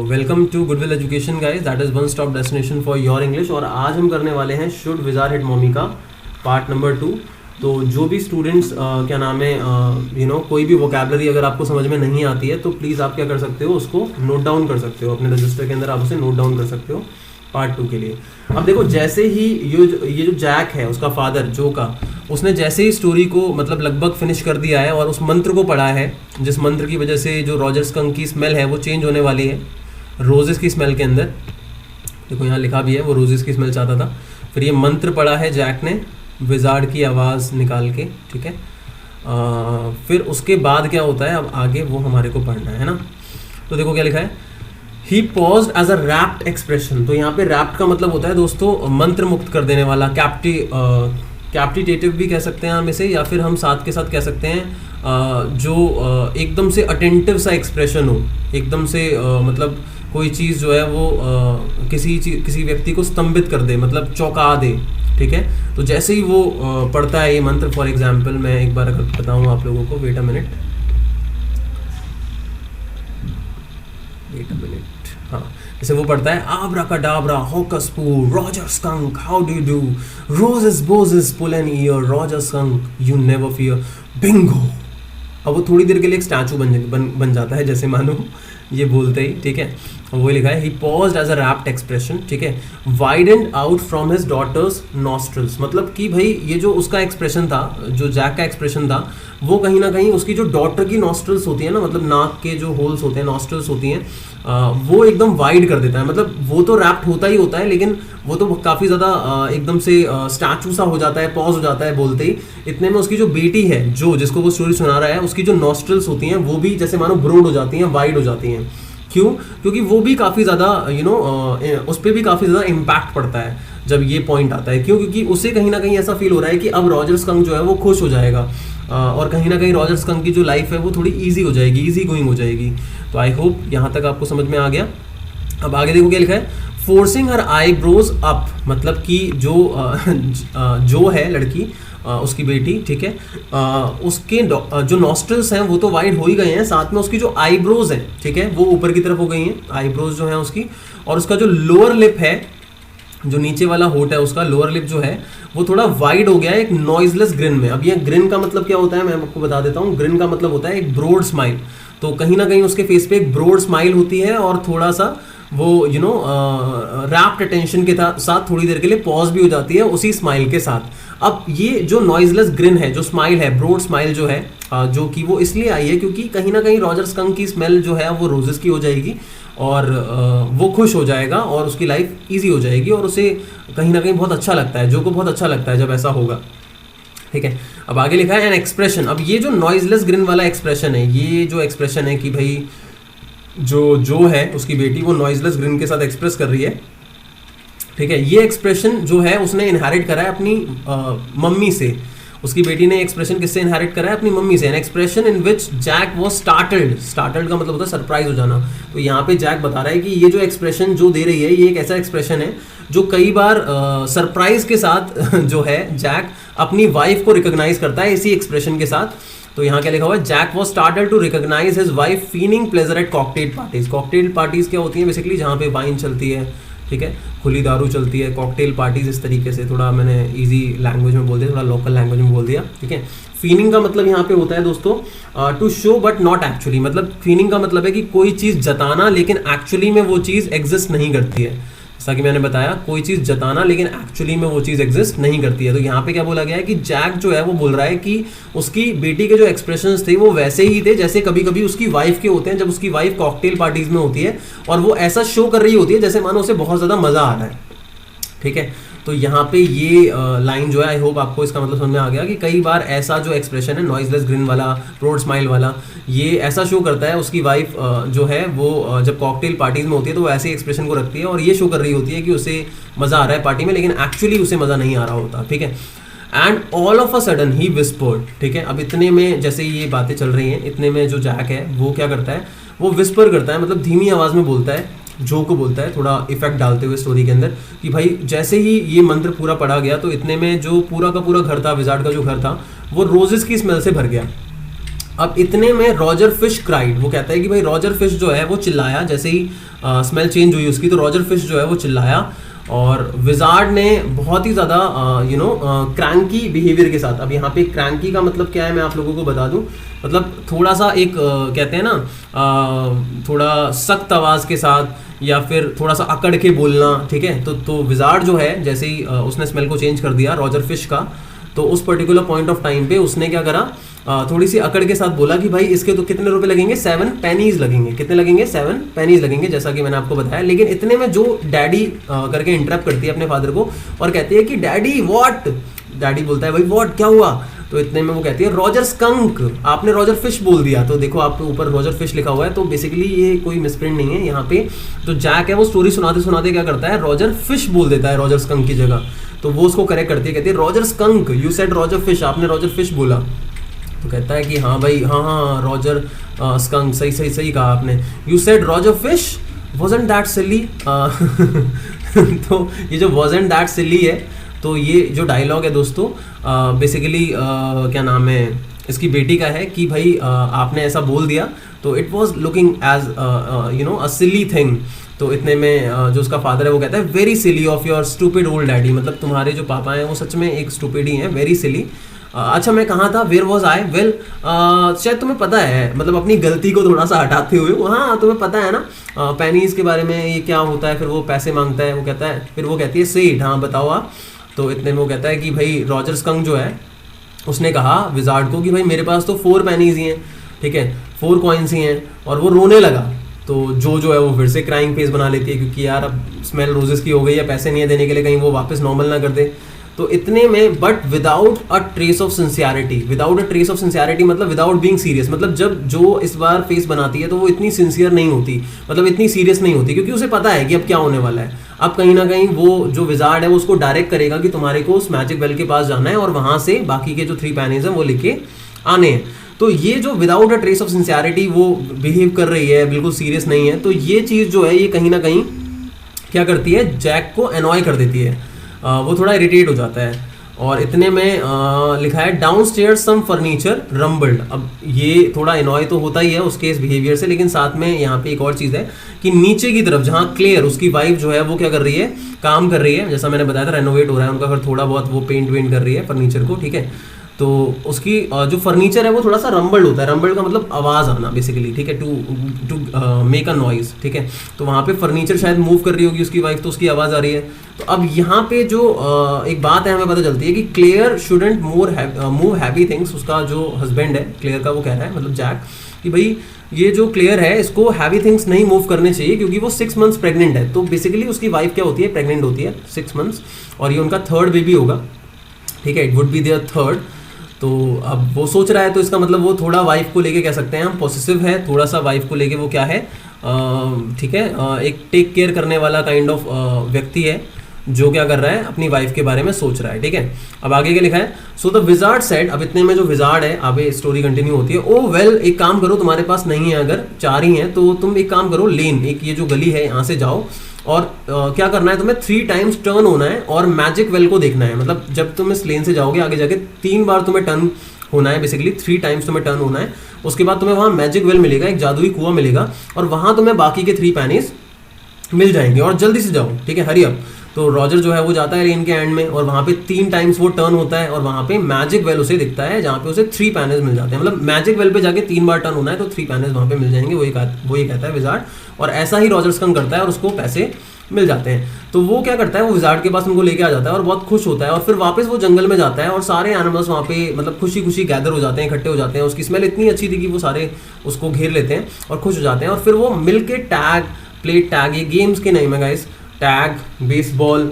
Welcome to Goodwill Education guys, that is one stop destination for your English. और आज हम करने वाले हैं शुड विज़ार हिट मॉमी का पार्ट नंबर 2। तो जो भी स्टूडेंट्स क्या नाम है कोई भी वोकैबलरी अगर आपको समझ में नहीं आती है तो प्लीज़ आप क्या कर सकते हो, उसको नोट डाउन कर सकते हो अपने रजिस्टर के अंदर, आप उसे नोट डाउन कर सकते हो पार्ट 2 के लिए। अब देखो, जैसे ही ये जो जैक है उसका फादर जो का, उसने जैसे ही स्टोरी को मतलब लगभग फिनिश कर दिया है और उस मंत्र को पढ़ा है, जिस मंत्र की वजह से जो रॉजर स्कंक की स्मेल है वो चेंज होने वाली है रोजेस की स्मेल के अंदर। देखो यहाँ लिखा भी है वो रोजेस की स्मेल चाहता था। फिर ये मंत्र पढ़ा है जैक ने विजार्ड की आवाज़ निकाल के, ठीक है। फिर उसके बाद क्या होता है, अब आगे वो हमारे को पढ़ना है ना। तो देखो क्या लिखा है, he paused as a rapt expression. तो यहाँ पे रैप्ट का मतलब होता है दोस्तों मंत्र मुक्त कर देने वाला, कैप्टिटेटिव भी कह सकते हैं हम इसे, या फिर हम साथ के साथ कह सकते हैं जो एकदम से अटेंटिव सा एक्सप्रेशन हो, एकदम से मतलब कोई चीज़ जो है वो किसी व्यक्ति को स्तंभित कर दे, मतलब चौंका दे, ठीक है। तो जैसे ही वो पढ़ता है ये मंत्र, फॉर एग्जाम्पल मैं एक बार अगर बताऊँ आप लोगों को, वेट अ मिनट, हाँ, जैसे वो पढ़ता है आब्राकाडाब्रा होकस पू Roger Skunk how do you do roses boses pull an ear Roger Skunk you never fear bingo. अब वो थोड़ी देर के लिए एक स्टैचू बन जाता है, जैसे मानो ये बोलते ही, ठीक है। वो लिखा है he paused as a rapt expression, ठीक है, widened out from his daughter's nostrils. मतलब कि भाई ये जो उसका एक्सप्रेशन था, जो जैक का एक्सप्रेशन था, वो कहीं ना कहीं उसकी जो डॉटर की नॉस्ट्रल्स होती है ना, मतलब नाक के जो होल्स होते हैं, नॉस्ट्रल्स होती हैं, वो एकदम वाइड कर देता है। मतलब वो तो रैप्ट होता ही होता है, लेकिन वो तो काफ़ी ज़्यादा एकदम से स्टैचू सा हो जाता है, पॉज हो जाता है बोलते ही। इतने में उसकी जो बेटी है, जो जिसको वो स्टोरी सुना रहा है, उसकी जो नॉस्ट्रल्स होती हैं वो भी जैसे मानो ब्रॉड हो जाती हैं, वाइड हो जाती हैं। क्यों? क्योंकि वो भी काफ़ी ज़्यादा उस पर भी काफ़ी ज़्यादा इम्पैक्ट पड़ता है जब ये पॉइंट आता है। क्यों? क्योंकि उसे कहीं ना कहीं ऐसा फील हो रहा है कि अब रॉजर स्कंक जो है वो खुश हो जाएगा, और कहीं ना कहीं रॉजर स्कंक की जो लाइफ है वो थोड़ी ईजी हो जाएगी, ईजी गोइंग हो जाएगी। तो आई होप यहाँ तक आपको समझ में आ गया। अब आगे देखो क्या लिखा है, फोर्सिंग हर आईब्रोज अप, मतलब कि जो है लड़की, उसकी बेटी, ठीक है, उसके जो नॉस्ट्रल्स हैं वो तो वाइड हो ही गए हैं, साथ में उसकी जो आईब्रोज हैं, ठीक है, वो ऊपर की तरफ हो गई हैं आईब्रोज जो है उसकी, और उसका जो लोअर लिप है, जो नीचे वाला होठ है उसका लोअर लिप जो है वो थोड़ा वाइड हो गया है एक नॉइजलेस ग्रिन में। अब ये ग्रिन का मतलब क्या होता है मैं आपको बता देता हूँ। ग्रिन का मतलब होता है एक ब्रॉड स्माइल। तो कहीं ना कहीं उसके फेस पे एक ब्रॉड स्माइल होती है और थोड़ा सा वो रैप्ट अटेंशन के साथ थोड़ी देर के लिए पॉज भी हो जाती है उसी स्माइल के साथ। अब ये जो नॉइजलेस ग्रिन है, जो स्माइल है, ब्रॉड स्माइल जो है, जो कि वो इसलिए आई है क्योंकि कहीं ना कहीं रॉजर स्कंक की स्मेल जो है वो रोजेस की हो जाएगी और वो खुश हो जाएगा और उसकी लाइफ इजी हो जाएगी, और उसे कहीं ना कहीं बहुत अच्छा लगता है, जो को बहुत अच्छा लगता है जब ऐसा होगा, ठीक है। अब आगे लिखा है एन एक्सप्रेशन। अब ये जो नॉइजलेस ग्रिन वाला एक्सप्रेशन है, ये जो एक्सप्रेशन है कि भाई जो है उसकी बेटी वो नॉइजलेस ग्रिन के साथ एक्सप्रेस कर रही है, ठीक है, ये एक्सप्रेशन जो है उसने इनहेरिट करा है अपनी मम्मी से। उसकी बेटी ने एक्सप्रेशन किससे इनहेरिट करा है? अपनी मम्मी से। An expression in which Jack was startled, startled का मतलब होता है सरप्राइज हो जाना। तो यहाँ पे जैक बता रहा है कि ये जो एक्सप्रेशन जो दे रही है ये एक ऐसा एक्सप्रेशन है जो कई बार सरप्राइज के साथ जो है जैक अपनी वाइफ को रिकॉग्नाइज करता है इसी एक्सप्रेशन के साथ। तो यहाँ क्या लिखा हुआ है, जैक was startled to recognise his wife feeling pleasure at cocktail parties. Cocktail parties क्या होती हैं बेसिकली? जहाँ पे वाइन चलती है, ठीक है, खुली दारू चलती है, कॉकटेल पार्टीज इस तरीके से। थोड़ा मैंने इजी लैंग्वेज में बोल दिया, थोड़ा लोकल लैंग्वेज में बोल दिया, ठीक है। फीलिंग का मतलब यहाँ पे होता है दोस्तों to show but not actually. मतलब फीलिंग का मतलब है कि कोई चीज़ जताना लेकिन एक्चुअली में वो चीज़ एग्जिस्ट नहीं करती है। जैसा कि मैंने बताया, कोई चीज़ जताना लेकिन एक्चुअली में वो चीज़ एग्जिस्ट नहीं करती है। तो यहाँ पे क्या बोला गया है कि जैक जो है वो बोल रहा है कि उसकी बेटी के जो एक्सप्रेशंस थे वो वैसे ही थे जैसे कभी कभी उसकी वाइफ के होते हैं, जब उसकी वाइफ कॉकटेल पार्टीज में होती है और वो ऐसा शो कर रही होती है जैसे मानो उसे बहुत ज़्यादा मज़ा आ रहा है, ठीक है। तो यहाँ पे ये लाइन जो है, आई होप आपको इसका मतलब समझ में आ गया कि कई बार ऐसा जो एक्सप्रेशन है नॉइजलेस ग्रिन वाला, ब्रॉड स्माइल वाला, ये ऐसा शो करता है उसकी वाइफ जो है वो जब कॉकटेल पार्टीज में होती है तो वो ऐसे एक्सप्रेशन को रखती है और ये शो कर रही होती है कि उसे मज़ा आ रहा है पार्टी में, लेकिन एक्चुअली उसे मज़ा नहीं आ रहा होता, ठीक है। And all of a sudden he whispered, ठीक है। अब इतने में जैसे ये बातें चल रही हैं, इतने में जो जैक है वो क्या करता है, वो विस्पर करता है, मतलब धीमी आवाज़ में बोलता है, जो को बोलता है थोड़ा इफेक्ट डालते हुए स्टोरी के अंदर कि भाई जैसे ही ये मंत्र पूरा पढ़ा गया तो इतने में जो पूरा का पूरा घर था, विजार्ड का जो घर था, वो रोजेस की स्मेल से भर गया। अब इतने में रॉजर फिश क्राइड, वो कहता है कि भाई रॉजर फिश जो है वो चिल्लाया, जैसे ही स्मेल चेंज हुई उसकी, तो रॉजर फिश जो है वो चिल्लाया और विजार्ड ने बहुत ही ज़्यादा क्रैंकी बिहेवियर के साथ, अब यहाँ पे क्रैंकी का मतलब क्या है मैं आप लोगों को बता दूं, मतलब थोड़ा सा एक कहते हैं ना थोड़ा सख्त आवाज़ के साथ या फिर थोड़ा सा अकड़ के बोलना, ठीक है। तो विजार्ड जो है जैसे ही उसने स्मेल को चेंज कर दिया रॉजर फिश का, तो उस पर्टिकुलर पॉइंट ऑफ टाइम पे उसने क्या करा, थोड़ी सी अकड़ के साथ बोला कि भाई इसके तो कितने रुपए लगेंगे, 7 पेनीज लगेंगे। कितने लगेंगे? 7 पेनीज लगेंगे, जैसा कि मैंने आपको बताया। लेकिन इतने में जो डैडी करके इंटरप्ट करती है अपने फादर को और कहती है कि डैडी व्हाट, डैडी बोलता है भाई व्हाट, क्या हुआ? तो इतने में वो कहती है रॉजर स्कंक, आपने रॉजर फिश बोल दिया। तो देखो आपके ऊपर रॉजर फिश लिखा हुआ है, तो बेसिकली ये कोई मिसप्रिंट नहीं है यहाँ पे। तो जैक है वो स्टोरी सुनाते सुनाते क्या करता है, रॉजर फिश बोल देता है रॉजर स्कंक की जगह। तो वो उसको करेक्ट करती है, कहती है Roger Skunk, you said Roger fish, आपने रॉजर फिश बोला। तो कहता है कि हाँ भाई, हाँ रॉजर स्कंक, सही सही सही कहा आपने। You said Roger fish, wasn't that silly? तो ये जो wasn't that silly है, तो ये जो डायलॉग है दोस्तों बेसिकली क्या नाम है, इसकी बेटी का है कि भाई आपने ऐसा बोल दिया, तो it was looking as a silly thing. तो इतने में जो उसका फादर है वो कहता है very silly of your stupid old daddy, मतलब तुम्हारे जो पापा हैं वो सच में एक स्टूपिड ही हैं, वेरी सिली। अच्छा मैं कहाँ था, वेयर वॉज आई, वेल शायद तुम्हें पता है, मतलब अपनी गलती को थोड़ा सा हटाते हुए, हाँ तुम्हें पता है ना पेनीज के बारे में, ये क्या होता है, फिर वो पैसे मांगता है, वो कहता है, फिर वो कहती है सेठ, हाँ बताओ आप। तो इतने में वो कहता है कि भाई रॉजर स्कंक जो है उसने कहा विजार्ड को कि भाई मेरे पास तो 4 पेनीज ही हैं, ठीक है, 4 कॉइन्स ही हैं, और वो रोने लगा। तो जो है वो फिर से क्राइंग फेस बना लेती है, क्योंकि यार अब स्मेल रोजेस की हो गई है, पैसे नहीं है देने के लिए, कहीं वो वापस नॉर्मल ना कर दे। तो इतने में but without a trace of sincerity, without a trace of sincerity मतलब विदाउट बीइंग सीरियस, मतलब जब जो इस बार फेस बनाती है तो वो इतनी सिंसियर नहीं होती, मतलब इतनी सीरियस नहीं होती, क्योंकि उसे पता है कि अब क्या होने वाला है। अब कहीं ना कहीं वो जो विजार्ड है वो उसको डायरेक्ट करेगा कि तुम्हारे को उस मैजिक वेल के पास जाना है और वहां से बाकी के जो 3 पैनीज हैं वो लेके आने हैं। तो ये जो without a trace of sincerity वो बिहेव कर रही है, बिल्कुल सीरियस नहीं है, तो ये चीज़ जो है ये कहीं ना कहीं क्या करती है, जैक को एनॉय कर देती है, वो थोड़ा इरिटेट हो जाता है। और इतने में लिखा है डाउन स्टेयर्स सम फर्नीचर रम्बल्ड। अब ये थोड़ा एनॉय तो होता ही है उसके इस बिहेवियर से, लेकिन साथ में यहाँ पे एक और चीज़ है कि नीचे की तरफ जहाँ क्लेयर उसकी वाइफ जो है वो क्या कर रही है, काम कर रही है, जैसा मैंने बताया था रेनोवेट हो रहा है उनका घर, थोड़ा बहुत वो पेंट वेंट कर रही है फर्नीचर को, ठीक है। तो उसकी जो फर्नीचर है वो थोड़ा सा रम्बल्ड होता है, रम्बल्ड का मतलब आवाज़ आना बेसिकली, ठीक है, टू मेक अ नॉइज, ठीक है। तो वहाँ पे फर्नीचर शायद मूव कर रही होगी उसकी वाइफ, तो उसकी आवाज़ आ रही है। तो अब यहाँ पे जो एक बात है हमें पता चलती है कि Clare shouldn't move heavy things, उसका जो हस्बैंड है क्लेयर का वो कह रहा है, मतलब जैक, कि भाई ये जो क्लेयर है इसको हैवी थिंग्स नहीं मूव करने चाहिए क्योंकि वो 6 मंथ्स प्रेग्नेंट है। तो बेसिकली उसकी वाइफ क्या होती है, प्रेग्नेंट होती है 6 मंथ्स, और ये उनका 3rd बेबी होगा, ठीक है, it would be there 3rd। तो अब वो सोच रहा है, तो इसका मतलब वो थोड़ा वाइफ को लेके कह सकते हैं हम पॉसेसिव है, थोड़ा सा वाइफ को लेके वो क्या है, ठीक है, एक टेक केयर करने वाला काइंड ऑफ व्यक्ति है जो क्या कर रहा है, अपनी वाइफ के बारे में सोच रहा है, ठीक है। अब आगे क्या लिखा है, सो द विजार्ड सेड, अब इतने में जो विजार्ड है, आगे स्टोरी कंटिन्यू होती है, ओ वेल एक काम करो, तुम्हारे पास नहीं है अगर 4 ही हैं तो तुम एक काम करो, लेन एक ये जो गली है यहाँ से जाओ और क्या करना है तुम्हें, 3 टाइम्स टर्न होना है और मैजिक वेल को देखना है। मतलब जब तुम इस लेन से जाओगे आगे जाके 3 बार तुम्हें टर्न होना है, बेसिकली 3 टाइम्स तुम्हें टर्न होना है। उसके बाद तुम्हें वहाँ मैजिक वेल मिलेगा, एक जादुई कुआं मिलेगा, और वहाँ तुम्हें बाकी के 3 पैनीज मिल जाएंगे, और जल्दी से जाओ, ठीक है, हरी अप। तो रॉजर जो है वो जाता है लेन के एंड में, और वहाँ पे 3 टाइम्स वो टर्न होता है, और वहाँ पे मैजिक वेल उसे दिखता है जहाँ पे उसे 3 पैनेज मिल जाते हैं। मतलब मैजिक वेल पे जाके 3 बार टर्न होना है तो 3 पैनेज वहाँ पे मिल जाएंगे, वो ये कहता है विजार्ड। और ऐसा ही रॉजर स्कंक करता है और उसको पैसे मिल जाते हैं। तो वो क्या करता है, वो विजार्ड के पास उनको लेके आ जाता है और बहुत खुश होता है, और फिर वापस वो जंगल में जाता है और सारे एनिमल्स वहाँ पे मतलब खुशी खुशी गैदर हो जाते हैं, इकट्ठे हो जाते हैं। उसकी स्मेल इतनी अच्छी थी कि वो सारे उसको घेर लेते हैं और खुश हो जाते हैं, और फिर वो मिल के प्ले टैग, ये गेम्स के नेम है गाइस, टैग, बेसबॉल,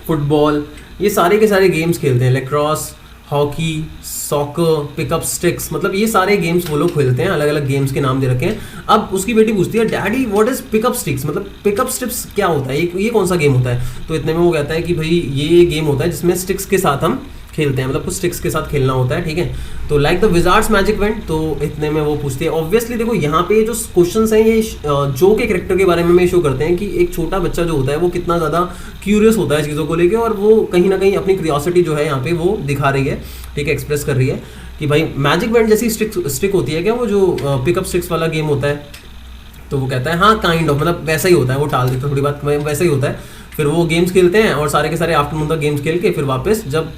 फुटबॉल, ये सारे के सारे गेम्स खेलते हैं, lacrosse, hockey, soccer, pickup sticks, मतलब ये सारे गेम्स वो लोग खेलते हैं, अलग अलग गेम्स के नाम दे रखे हैं। अब उसकी बेटी पूछती है daddy what is pickup sticks, मतलब पिकअप स्टिक्स क्या होता है, ये कौन सा गेम होता है। तो इतने में वो कहता है कि भाई ये गेम होता है जिसमें स्टिक्स के साथ हम खेलते हैं, मतलब कुछ स्टिक्स के साथ खेलना होता है, ठीक है। तो like the Wizards magic went, तो इतने में वो पूछते हैं, ऑब्वियसली देखो यहाँ पे जो क्वेश्चंस हैं ये जो के कैरेक्टर के बारे में शो करते हैं कि एक छोटा बच्चा जो होता है वो कितना ज़्यादा क्यूरियस होता है चीज़ों को लेके, और वो कहीं ना कहीं अपनी क्यूरियोसिटी जो है यहाँ पे वो दिखा रही है, ठीक है, एक्सप्रेस कर रही है कि भाई मैजिक बैंड जैसी स्टिक होती है क्या वो जो पिकअप स्टिक्स वाला गेम होता है? तो वो कहता है हाँ काइंड ऑफ, मतलब वैसा ही होता है, वो टाल देता है थोड़ी बात, वैसा ही होता है। फिर वो गेम्स खेलते हैं और सारे के सारे आफ्टरनून तक गेम्स खेल के फिर वापस जब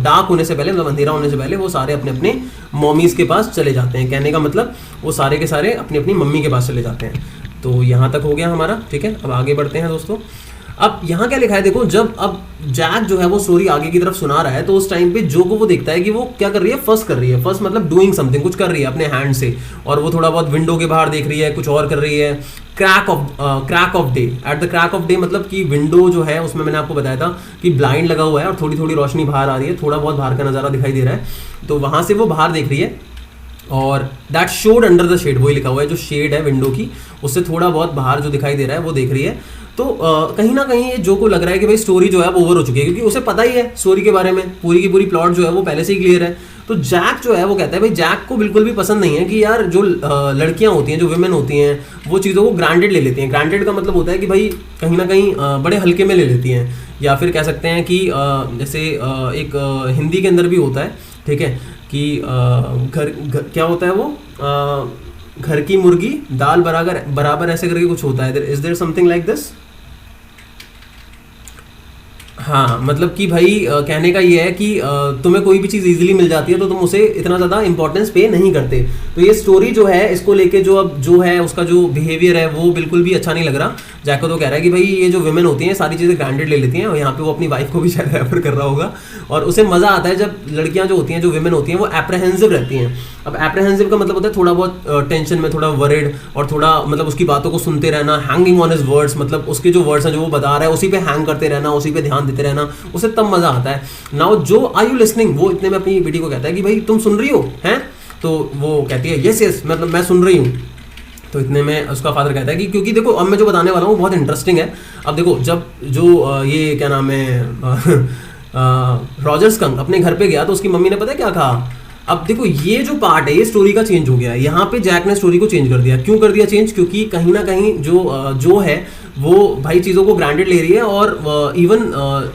डार्क होने से पहले, मतलब अंधेरा होने से पहले, वो सारे अपने अपने मॉमीज के पास चले जाते हैं। कहने का मतलब वो सारे के सारे अपनी अपनी मम्मी के पास चले जाते हैं। तो यहाँ तक हो गया हमारा, ठीक है। अब आगे बढ़ते हैं दोस्तों। अब यहाँ क्या लिखा है देखो, जब अब जैक जो है वो स्टोरी आगे की तरफ सुना रहा है तो उस टाइम पे जो को वो देखता है कि वो क्या कर रही है, फर्स्ट कर रही है। फर्स्ट मतलब डूइंग समथिंग, कुछ कर रही है अपने हैंड से, और वो थोड़ा बहुत विंडो के बाहर देख रही है, कुछ और कर रही है। Crack of day, at the crack of day मतलब कि विंडो जो है उसमें मैंने आपको बताया था कि ब्लाइंड लगा हुआ है और थोड़ी थोड़ी रोशनी बाहर आ रही है, थोड़ा बहुत बाहर का नज़ारा दिखाई दे रहा है। तो वहाँ से वो बाहर देख रही है और that showed under the shade, वही लिखा हुआ है, जो शेड है विंडो की उससे थोड़ा बहुत बाहर जो दिखाई दे रहा है वो देख रही है। तो कहीं ना कहीं ये जो को लग रहा है कि भाई स्टोरी जो है वो ओवर हो चुकी है, क्योंकि उसे पता ही है स्टोरी के बारे में, पूरी की पूरी प्लॉट जो है वो पहले से ही क्लियर है। तो जैक जो है वो कहता है भाई जैक को बिल्कुल भी पसंद नहीं है कि यार जो लड़कियां होती हैं, जो वुमेन होती हैं, वो चीज़ों को ग्रांटेड ले लेती हैं। ग्रांटेड का मतलब होता है कि भाई कहीं ना कहीं बड़े हल्के में ले लेती हैं, या फिर कह सकते हैं कि जैसे एक हिंदी के अंदर भी होता है, ठीक है, कि घर क्या होता है वो, घर की मुर्गी दाल बराबर बराबर ऐसे करके कुछ होता है। Is there something like this? हाँ, मतलब कि भाई कहने का ये है कि तुम्हें कोई भी चीज़ इजीली मिल जाती है तो तुम उसे इतना ज़्यादा इंपॉर्टेंस पे नहीं करते। तो ये स्टोरी जो है इसको लेके जो अब जो है उसका जो बिहेवियर है वो बिल्कुल भी अच्छा नहीं लग रहा। जैको तो कह रहा है कि भाई ये जो वुमेन होती हैं सारी चीज़ें ग्रांटेड ले लेती हैं, और यहाँ पे वो अपनी वाइफ को भी शायद रेफर कर रहा होगा। और उसे मज़ा आता है जब लड़कियाँ जो होती हैं, जो वुमेन होती हैं, वो एप्रहेंसिव रहती हैं। अब एप्रहेंसिव का मतलब होता है थोड़ा बहुत टेंशन में, थोड़ा वरिड, और थोड़ा मतलब उसकी बातों को सुनते रहना, हैंगिंग ऑन हिज वर्ड्स, मतलब उसके जो वर्ड्स हैं जो वो बता रहा है उसी पे हैंग करते रहना, उसी पे ध्यान देते रहना, उसे तब मजा आता है। नाउ जो आर यू लिसनिंग, वो इतने में अपनी बेटी को कहता है कि भाई तुम सुन रही हो हैं? तो वो कहती है यस यस, मतलब मैं सुन रही हूँ। तो इतने में उसका फादर कहता है कि क्योंकि देखो अब मैं जो बताने वाला हूँ बहुत इंटरेस्टिंग है। अब देखो जब जो ये क्या नाम है रॉजर स्कंक अपने घर पे गया तो उसकी मम्मी ने पता है क्या कहा। अब देखो ये जो पार्ट है ये स्टोरी का चेंज हो गया है, यहाँ पे जैक ने स्टोरी को चेंज कर दिया। क्यों कर दिया चेंज? क्योंकि कहीं ना कहीं जो है वो भाई चीज़ों को ग्रांटेड ले रही है, और इवन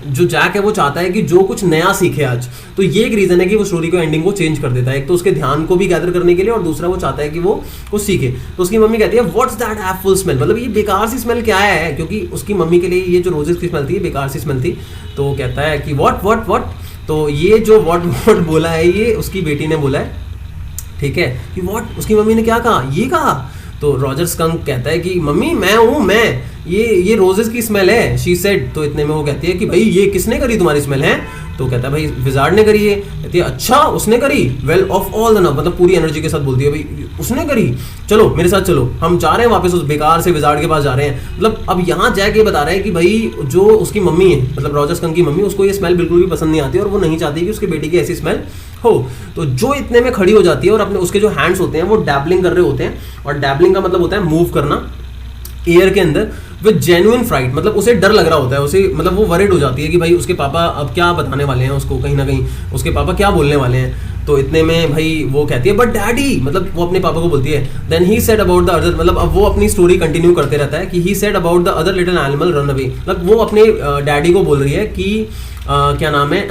जो जैक है वो चाहता है कि जो कुछ नया सीखे आज। तो ये एक रीज़न है कि वो स्टोरी को एंडिंग को चेंज कर देता है। एक तो उसके ध्यान को भी गैदर करने के लिए, और दूसरा वो चाहता है कि वो कुछ सीखे। तो उसकी मम्मी कहती है व्हाट्स दैट एप्पल स्मेल, मतलब ये बेकार सी स्मेल क्या है, क्योंकि उसकी मम्मी के लिए ये जो रोजेस की स्मेल थी बेकार सी स्मेल थी। तो वो कहता है कि व्हाट। तो ये जो व्हाट बोला है ये उसकी बेटी ने बोला है, ठीक है, कि व्हाट, उसकी मम्मी ने क्या कहा, ये कहा। तो रॉजर स्कंक कहता है कि मम्मी मैं हूँ, मैं ये रोजेस की स्मेल है, शी सेड। तो इतने में वो कहती है कि भाई ये किसने करी तुम्हारी स्मेल है? तो कहता है भाई विजार्ड ने करी है। कहती है अच्छा उसने करी, वेल ऑफ ऑल द नव, मतलब पूरी एनर्जी के साथ बोलती है भाई उसने करी, चलो मेरे साथ चलो, हम जा रहे हैं वापस उस बेकार से विजार्ड के पास जा रहे हैं। मतलब अब यहाँ जैक ये बता रहे हैं कि भाई जो उसकी मम्मी है, मतलब रॉजर स्कंक की मम्मी, उसको ये स्मेल बिल्कुल भी पसंद नहीं आती और वो नहीं चाहती कि उसकी बेटी की ऐसी स्मेल हो। तो जो इतने में खड़ी हो जाती है और अपने उसके जो हैंड्स होते हैं वो डैबलिंग कर रहे होते हैं, और डैबलिंग का मतलब होता है मूव करना एयर के अंदर विद जेन्युइन फ्राइट, मतलब उसे डर लग रहा होता है, उसे मतलब वो वरिड हो जाती है कि भाई उसके पापा अब क्या बताने वाले हैं उसको, कहीं ना कहीं उसके पापा क्या बोलने वाले हैं। तो इतने में भाई वो कहती है बट डैडी, मतलब वो अपने पापा को बोलती है। Then he said about the other, मतलब अब वो अपनी स्टोरी कंटिन्यू करते रहता है कि ही said about the other little animal run away, मतलब वो अपने डैडी को बोल रही है कि क्या नाम है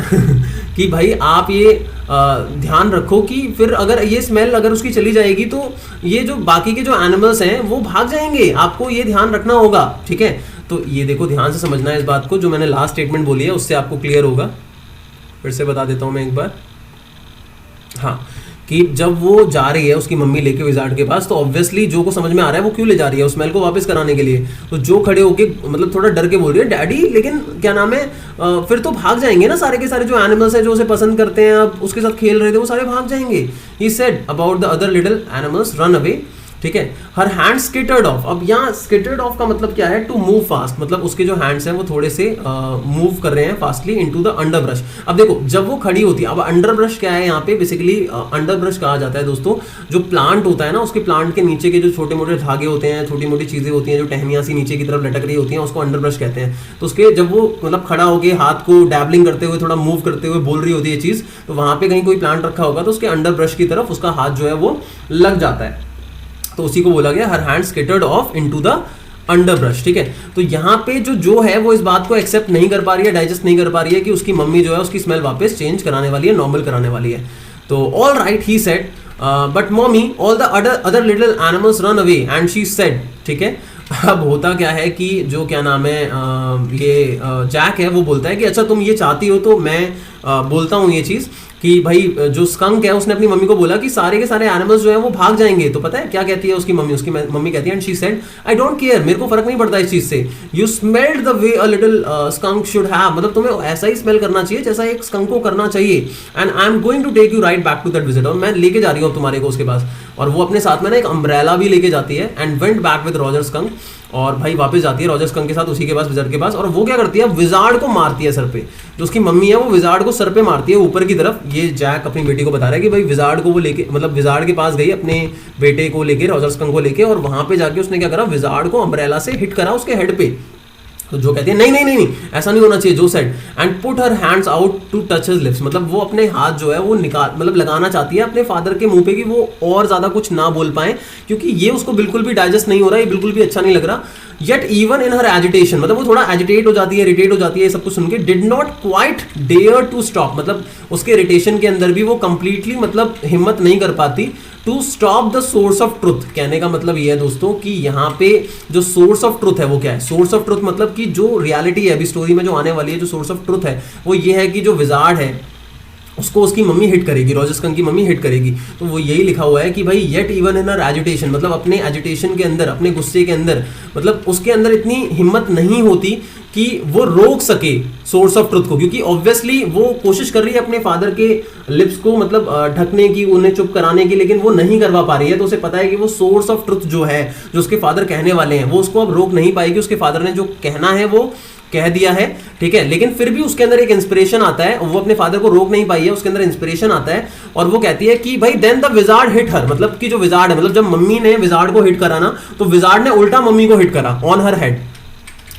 कि भाई आप ये ध्यान रखो कि फिर अगर ये स्मेल अगर उसकी चली जाएगी तो ये जो बाकी के जो एनिमल्स हैं वो भाग जाएंगे, आपको ये ध्यान रखना होगा, ठीक है। तो ये देखो ध्यान से समझना है इस बात को, जो मैंने लास्ट स्टेटमेंट बोली है उससे आपको क्लियर होगा। फिर से बता देता हूँ मैं एक बार, हाँ, कि जब वो जा रही है उसकी मम्मी लेके विजार्ड के पास, तो ऑब्वियसली जो को समझ में आ रहा है वो क्यों ले जा रही है उस स्मेल को वापस कराने के लिए। तो जो खड़े होके मतलब थोड़ा डर के बोल रही है डैडी, लेकिन क्या नाम है फिर तो भाग जाएंगे ना सारे के सारे जो एनिमल्स हैं जो उसे पसंद करते हैं, अब उसके साथ खेल रहे थे, वो सारे भाग जाएंगे। ही said about the other little animals run away, ठीक है। हर हैंड स्किटर्ड ऑफ, अब यहाँ स्किटर्ड ऑफ का मतलब क्या है, टू मूव फास्ट, मतलब उसके जो हैंड्स हैं वो थोड़े से मूव कर रहे हैं fastly into the under brush. अब देखो जब वो खड़ी होती है, अब अंडर ब्रश क्या है यहाँ पे, बेसिकली अंडर ब्रश कहा जाता है दोस्तों जो प्लांट होता है ना, उसके प्लांट के नीचे के जो छोटे मोटे धागे होते हैं, छोटी मोटी चीजें होती हैं जो टहनियां सी नीचे की तरफ लटक रही होती हैं, उसको अंडर ब्रश कहते हैं। तो उसके जब वो मतलब खड़ा होकर हाथ को डैबलिंग करते हुए थोड़ा मूव करते हुए बोल रही होती है ये चीज, तो वहां पे कहीं कोई प्लांट रखा होगा तो उसके अंडर ब्रश की तरफ उसका हाथ जो है वो लग जाता है, तो उसी को बोला गया her hand skittered off into the underbrush, ठीक है। तो यहाँ पे जो है वो इस बात को एक्सेप्ट नहीं कर पा रही है, डाइजेस्ट नहीं कर पा रही है कि उसकी मम्मी जो है उसकी स्मेल वापस चेंज कराने वाली है, नॉर्मल कराने वाली है। तो all right he said, but mommy all the other little animals run away and she said, ठीक है। अब होता क्या है कि जो क्या नाम है ये जैक है वो बोलता है कि अच्छा तुम ये चाहती हो तो मैं बोलता हूँ ये चीज़ कि भाई जो स्कंक है उसने अपनी मम्मी को बोला कि सारे के सारे एनिमल्स जो है वो भाग जाएंगे। तो पता है क्या कहती है उसकी मम्मी कहती है and she said I don't care, मेरे को फर्क नहीं पड़ता इस चीज से। You smelled the way a little skunk should have, मतलब तुम्हें ऐसा ही स्मेल करना चाहिए जैसा एक स्कंक को करना चाहिए। And I am going to take you right back to that visit, और मैं लेके जा रही हूँ तुम्हारे को उसके पास। और वो अपने साथ में ना एक अम्ब्रेला भी लेके जाती है and went back with Roger skunk, और भाई वापस जाती है रॉजर स्कंक के साथ उसी के पास विजार्ड के पास। और वो क्या करती है विजार्ड को मारती है सर पे, जो उसकी मम्मी है वो विजार्ड को सर पे मारती है ऊपर की तरफ। ये जैक अपनी बेटी को बता रहा है कि भाई विजार्ड को वो लेके मतलब विजार्ड के पास गई अपने बेटे को लेके रॉजर स्कंक को लेके, और वहां पे जाके उसने क्या करा विजार्ड को अम्ब्रेला से हिट करा उसके हेड पे। तो जो कहती है नहीं नहीं नहीं नहीं ऐसा नहीं होना चाहिए, Jo said and put her hands out to touch his lips, मतलब वो अपने हाथ जो है वो निकाल मतलब लगाना चाहती है अपने फादर के मुंह पे कि वो और ज्यादा कुछ ना बोल पाए, क्योंकि ये उसको बिल्कुल भी डाइजेस्ट नहीं हो रहा है, ये बिल्कुल भी अच्छा नहीं लग रहा। Yet even in her agitation, मतलब वो थोड़ा एजिटेट हो जाती है, इरिटेट हो जाती है, सब कुछ सुन के did not quite dare to stop, मतलब उसके इरिटेशन के अंदर भी वो कंप्लीटली मतलब हिम्मत नहीं कर पाती to stop the source of truth. कहने का मतलब ये है दोस्तों कि यहाँ पे जो सोर्स ऑफ ट्रुथ है वो क्या है, सोर्स ऑफ ट्रुथ मतलब कि जो रियलिटी है अभी स्टोरी में जो आने वाली है, जो सोर्स ऑफ ट्रुथ है वो ये है कि जो विजार्ड है उसको उसकी मम्मी हिट करेगी, रॉजर स्कंक की मम्मी हिट करेगी। तो वो यही लिखा हुआ है कि भाई yet even in her agitation, मतलब अपने एजिटेशन के अंदर, अपने गुस्से के अंदर, मतलब उसके अंदर इतनी हिम्मत नहीं होती कि वो रोक सके सोर्स ऑफ ट्रुथ को, क्योंकि ऑब्वियसली वो कोशिश कर रही है अपने फादर के लिप्स को मतलब ढकने की, उन्हें चुप कराने की, लेकिन वो नहीं करवा पा रही है। तो उसे पता है कि वो सोर्स ऑफ ट्रुथ जो है, जो उसके फादर कहने वाले हैं, वो उसको अब रोक नहीं पाएगी। उसके फादर ने जो कहना है वो कह दिया है, ठीक है, लेकिन फिर भी उसके अंदर एक इंस्पिरेशन आता है, वो अपने फादर को रोक नहीं पाई है, उसके अंदर इंस्पिरेशन आता है और वो कहती है कि भाई देन द विजार्ड हिट हर, मतलब कि जो विजार्ड है, मतलब जब मम्मी ने विजार्ड को हिट करा ना, तो विजार्ड ने उल्टा मम्मी को हिट करा on her head,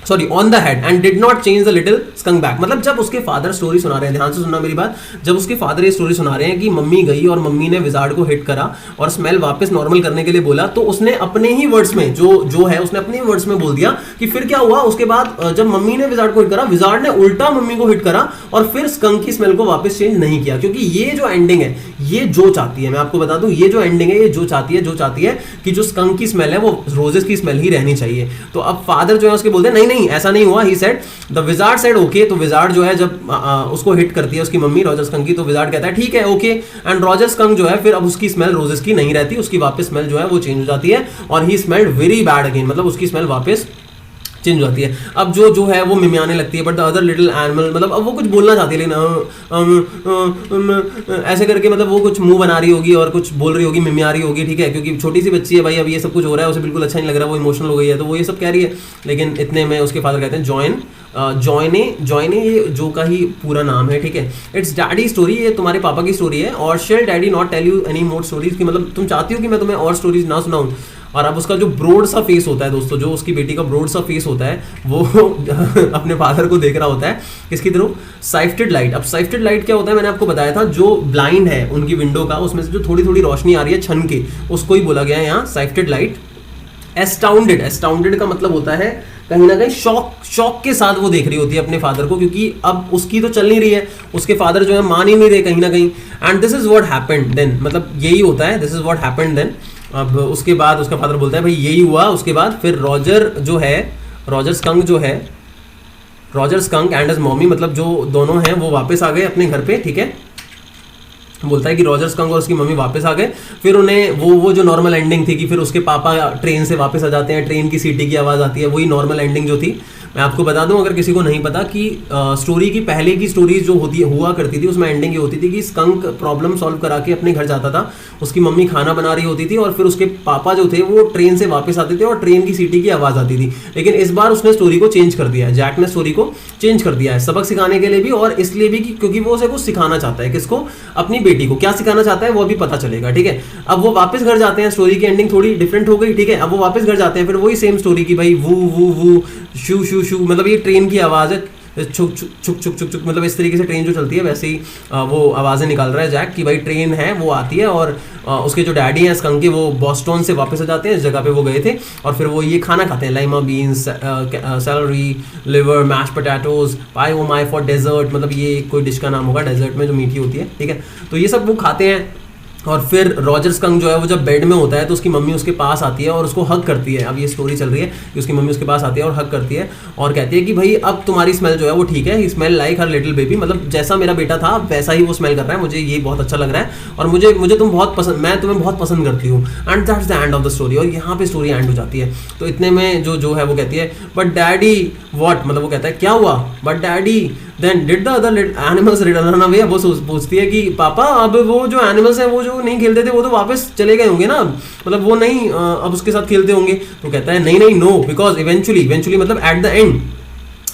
sorry on the head and did not change the little skunk back. मतलब जब उसके फादर स्टोरी सुना रहे हैं, ध्यान से सुनना मेरी बात, जब उसके फादर ये स्टोरी सुना रहे हैं कि मम्मी गई और मम्मी ने विजार्ड को हिट करा और स्मेल वापस नॉर्मल करने के लिए बोला, तो उसने अपने ही वर्ड्स में जो है उसने अपने ही वर्ड्स में बोल दिया कि फिर क्या हुआ उसके बाद जब मम्मी ने विजार्ड को हिट करा, विजार्ड ने उल्टा मम्मी को हिट करा और फिर स्कंक की स्मेल को वापस चेंज नहीं किया, क्योंकि ये जो एंडिंग है ये जो चाहती है, मैं आपको बता दूं, ये जो एंडिंग है ये जो चाहती है कि जो स्कंक की स्मेल है वो रोजेस की स्मेल ही रहनी चाहिए। तो अब फादर जो है उसके बोलते हैं नहीं नहीं ऐसा नहीं हुआ, he said, the wizard said okay. तो विजार्ड जो है जब उसको हिट करती है उसकी मम्मी रॉजर स्कंक की, तो विजार्ड कहता है ठीक है ओके, एंड रॉजर स्कंक जो है फिर अब उसकी स्मेल रोजेस की नहीं रहती, उसकी वापस स्मेल जो है वो चेंज हो जाती है और ही स्मेल्ड वेरी बैड अगेन, मतलब उसकी स्मेल वापस चेंज हो जाती है। अब जो है वो मिमियाने लगती है, but the other little animal, मतलब अब वो कुछ बोलना चाहती है लेकिन ऐसे करके मतलब वो कुछ मुंह बना रही होगी और कुछ बोल रही होगी, मिमिया रही होगी, ठीक है, क्योंकि छोटी सी बच्ची है भाई, अब ये सब कुछ हो रहा है, उसे बिल्कुल अच्छा नहीं लग रहा, वो इमोशनल हो गई है, तो वो ये सब कह रही है। लेकिन इतने में उसके फादर कहते हैं जॉइने ये जो का ही पूरा नाम है, ठीक है, इट्स डैडी स्टोरी, ये तुम्हारे पापा की स्टोरी है, और shall daddy not tell you any more stories, की मतलब तुम चाहती हो कि मैं तुम्हें और स्टोरीज ना सुनाऊं। और अब उसका जो ब्रोड सा फेस होता है दोस्तों, जो उसकी बेटी का ब्रोड सा फेस होता है, वो अपने फादर को देख रहा होता है किसकी तरफ, साइफ्टेड लाइट। अब साइफ्टेड लाइट क्या होता है, मैंने आपको बताया था, जो ब्लाइंड है उनकी विंडो का, उसमें से जो थोड़ी थोड़ी रोशनी आ रही है छन के, उसको ही बोला गया है यहाँ साइफ्टेड लाइट। एस्टाउंडेड का मतलब होता है कहीं ना कहीं शॉक के साथ वो देख रही होती है अपने फादर को, क्योंकि अब उसकी तो चल नहीं रही है, उसके फादर जो है मान ही नहीं रहे कहीं ना कहीं। And this is what happened then, मतलब यही होता है, this is what happened then. अब उसके बाद उसका फादर बोलता है भाई यही हुआ, उसके बाद फिर Roger skunk and his mommy, मतलब जो दोनों हैं वो वापस आ गए अपने घर पे, ठीक है। बोलता है कि रॉजर स्कंक और उसकी मम्मी वापस आ गए, फिर उन्हें वो जो नॉर्मल एंडिंग थी कि फिर उसके पापा ट्रेन से वापस आ जाते हैं, ट्रेन की सीटी की आवाज़ आती है, वही नॉर्मल एंडिंग जो थी। मैं आपको बता दूं अगर किसी को नहीं पता कि स्टोरी की पहले की स्टोरीज जो हुआ करती थी उसमें एंडिंग ये होती थी कि स्कंक प्रॉब्लम सॉल्व करा के अपने घर जाता था, उसकी मम्मी खाना बना रही होती थी और फिर उसके पापा जो थे वो ट्रेन से वापस आते थे और ट्रेन की सीटी की आवाज़ आती थी। लेकिन इस बार उसने स्टोरी को चेंज कर दिया है, जैक ने स्टोरी को चेंज कर दिया है, सबक सिखाने के लिए भी और इसलिए भी क्योंकि वो उसे कुछ सिखाना चाहता है। किसको? अपनी बेटी को। क्या सिखाना चाहता है वो अभी पता चलेगा, ठीक है। अब वो वापस घर जाते हैं, स्टोरी की एंडिंग थोड़ी डिफरेंट हो गई, ठीक है। अब वो वापस घर जाते हैं, फिर वही सेम स्टोरी की भाई वू वू वू शू शू शू, मतलब ये ट्रेन की आवाज़ है, छुक छुक छुक छुक छुक छुक, मतलब इस तरीके से ट्रेन जो चलती है वैसे ही वो आवाज़ें निकाल रहा है जैक कि भाई ट्रेन है वो आती है। और उसके जो डैडी हैं स्कंक के, वो बॉस्टन से वापस आ जाते हैं इस जगह पे वो गए थे, और फिर वो ये खाना खाते हैं, lima beans, celery, liver, mash potatoes, pie oh my for dessert, मतलब ये कोई डिश का नाम होगा डेजर्ट में जो मीठी होती है, ठीक है। तो ये सब वो खाते हैं। और फिर रॉजर स्कंक जो है वो जब बेड में होता है तो उसकी मम्मी उसके पास आती है और उसको हग करती है। अब ये स्टोरी चल रही है कि उसकी मम्मी उसके पास आती है और हग करती है और कहती है कि भाई अब तुम्हारी स्मेल जो है वो ठीक है, he smell like her little baby, मतलब जैसा मेरा बेटा था वैसा ही वो स्मेल कर रहा है, मुझे ये बहुत अच्छा लग रहा है और मुझे तुम बहुत पसंद, मैं तुम्हें बहुत पसंद करती हूँ। And that's the end of the story. और यहाँ पे स्टोरी एंड हो जाती है। तो इतने में जो है वो कहती है बट डैडी व्हाट, मतलब वो कहता है क्या हुआ, but daddy then did the other animals run away. वो पूछती है कि पापा अब वो जो एनिमल्स हैं वो जो नहीं खेलते थे वो तो वापस चले गए होंगे ना, मतलब वो नहीं अब उसके साथ खेलते होंगे। तो कहता है नहीं नहीं नो, बिकॉज इवेंचुअली मतलब at the end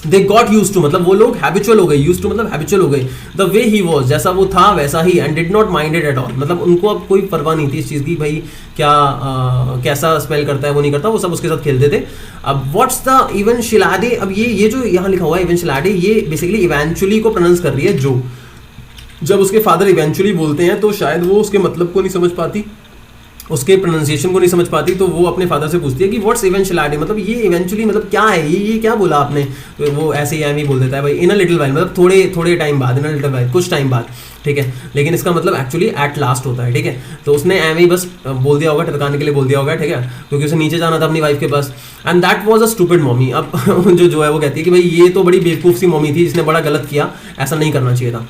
they got used to, मतलब वो लोग हैबिचुअल हो गए, यूज टू मतलब हैबिचुअल हो गए, द वे ही वॉज, जैसा वो था वैसा ही, and did not minded at all, मतलब उनको अब कोई परवाह नहीं थी इस चीज़ की भाई क्या कैसा स्मेल करता है वो नहीं करता, वो सब उसके साथ खेलते थे। अब व्हाट्स द इवन शिलाडे, अब ये जो यहाँ लिखा हुआ है इवन शिलाडे, ये बेसिकली इवेंचुअली को प्रोनाउंस कर रही है जो, जब उसके फादर इवेंचुअली बोलते हैं तो शायद वो उसके मतलब को नहीं समझ पाती, उसके प्रोनाउंसिएशन को नहीं समझ पाती, तो वो अपने फादर से पूछती है कि व्हाट्स इवेंचुअली, मतलब ये इवेंचुअली मतलब क्या है, ये क्या बोला आपने। तो वो ऐसे ही एमी बोल देता है भाई इन अ लिटिल वाइल, मतलब थोड़े टाइम बाद, इन अ लिटिल वाइल कुछ टाइम बाद, ठीक है। लेकिन इसका मतलब एक्चुअली एट लास्ट होता है, ठीक है। तो उसने एमी बस बोल दिया होगा, टरकाने के लिए बोल दिया होगा, ठीक है, क्योंकि उसे नीचे जाना था अपनी वाइफ के पास। And that was a stupid mummy. अब जो है वो कहती है कि भाई ये तो बड़ी बेवकूफ सी मम्मी थी, जिसने बड़ा गलत किया, ऐसा नहीं करना चाहिए था